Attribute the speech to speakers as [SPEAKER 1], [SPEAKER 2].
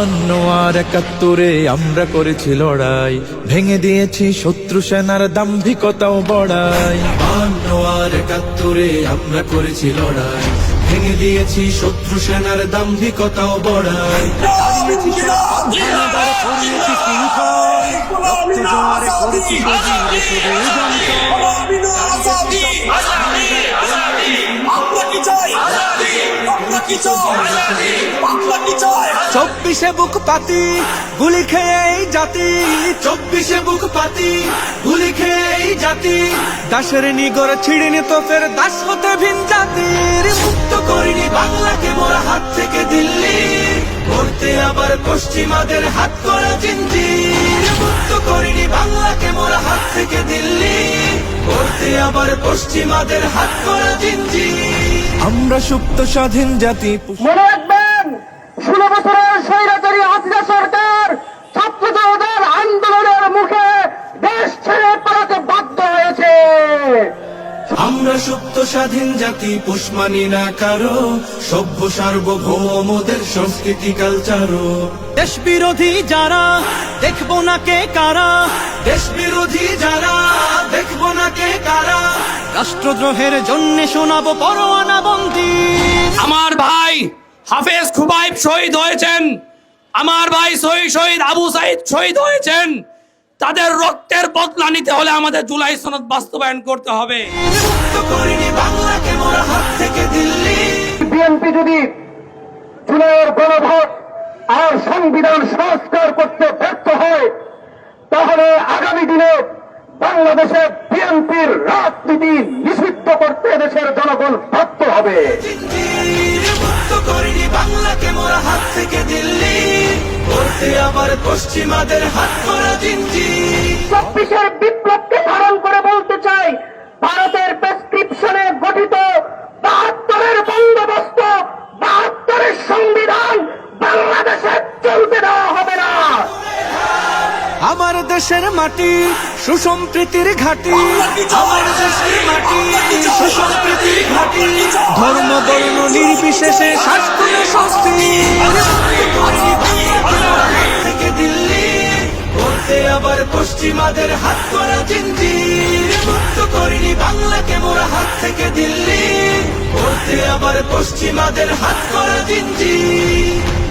[SPEAKER 1] 52 আর 71-এ আমরা করেছি লড়াই, ভেঙে দিয়েছি শত্রু সেনার দাম্ভিকতাও বড়াই। 52 আর 71-এ আমরা করেছি লড়াই, ভেঙে দিয়েছি শত্রু সেনার দাম্ভিকতাও বড়াই।
[SPEAKER 2] চব্বিশে বুক পাতি গুলি খেয়ে এই জাতি,
[SPEAKER 1] 24-এ বুক পাতি গুলি খেয়ে এই জাতি,
[SPEAKER 2] দাসের নিগড় ছিড়িনি তো ফের দাস হতে ভিন জাতির।
[SPEAKER 1] মুক্ত করিনি বাংলাকে মোরা হাত থেকে দিল্লি, করতে আবার পশ্চিমাদের হাত করা জিঞ্জির। মুক্ত করিনি বাংলাকে মোরা হাত থেকে দিল্লি, করতে আবার পশ্চিমাদের হাত করা জিঞ্জির। আমরা সুপ্ত স্বাধীন জাতি।
[SPEAKER 3] মনে রাখবেন 16 বছরের স্বৈরাচারী হাসিনা সরকার ছাত্র জনতার আন্দোলনের মুখে দেশ ছেড়ে পালাতে বাধ্য হয়েছে।
[SPEAKER 1] আমরা সুপ্ত স্বাধীন জাতি, পোষ মানি না কারো সভ্য সার্বভৌমদের সংস্কৃতি কালচারও।
[SPEAKER 2] দেশ বিরোধী যারা দেখবো না কে কারা,
[SPEAKER 1] দেশ বিরোধী যারা দেখবো না কে কারা,
[SPEAKER 2] রাষ্ট্রদ্রোহের জন্য শোনাবো পরোয়ানা বন্দি।
[SPEAKER 4] আমার ভাই হাফেজ খুবাইব শহীদ হয়েছেন, আমার ভাই শহীদ আবু সাইদ শহীদ হয়েছেন। তাদের রক্তের বদলা নিতে হলে আমাদের জুলাই সনদ বাস্তবায়ন করতে হবে।
[SPEAKER 1] মুক্ত করিনি বাংলাকে মোরা হাত থেকে দিল্লি।
[SPEAKER 3] বিএনপি যদি জুলাইয়ের গণভোট আর সংবিধান সংস্কার করতে ব্যর্থ হয়, তাহলে আগামী দিনে বাংলাদেশে বিএনপির রাজনীতি নিষিদ্ধ করতে দেশের জনগণ বাধ্য হবে।
[SPEAKER 1] মুক্ত করিনি বাংলাকে মোরা হাত থেকে দিল্লি, করতে আবার পশ্চিমাদের হাত করা জিঞ্জির।
[SPEAKER 3] 24-এর বিপ্লবকে ধারণ করে বলতে চাই, ভারতের প্রেসক্রিপশনে গঠিত 72-এর বন্দোবস্ত, 72-এর সংবিধান বাংলাদেশে চলতে দেওয়া হবে না।
[SPEAKER 2] আমার দেশের মাটি সুসম্প্রীতির ঘাটি,
[SPEAKER 1] আমার দেশের মাটি সুসম্প্রীতির ঘাটি,
[SPEAKER 2] ধর্ম বর্ণ নির্বিশেষে শাস্ত্রীয় স্বস্তি।
[SPEAKER 1] থেকে দিল্লি, করতে আবার পশ্চিমাদের হাত করা জিঞ্জির। মুক্ত করিনি বাংলাকে মোরা হাত থেকে দিল্লি, করতে আবার পশ্চিমাদের হাত করা জিঞ্জির।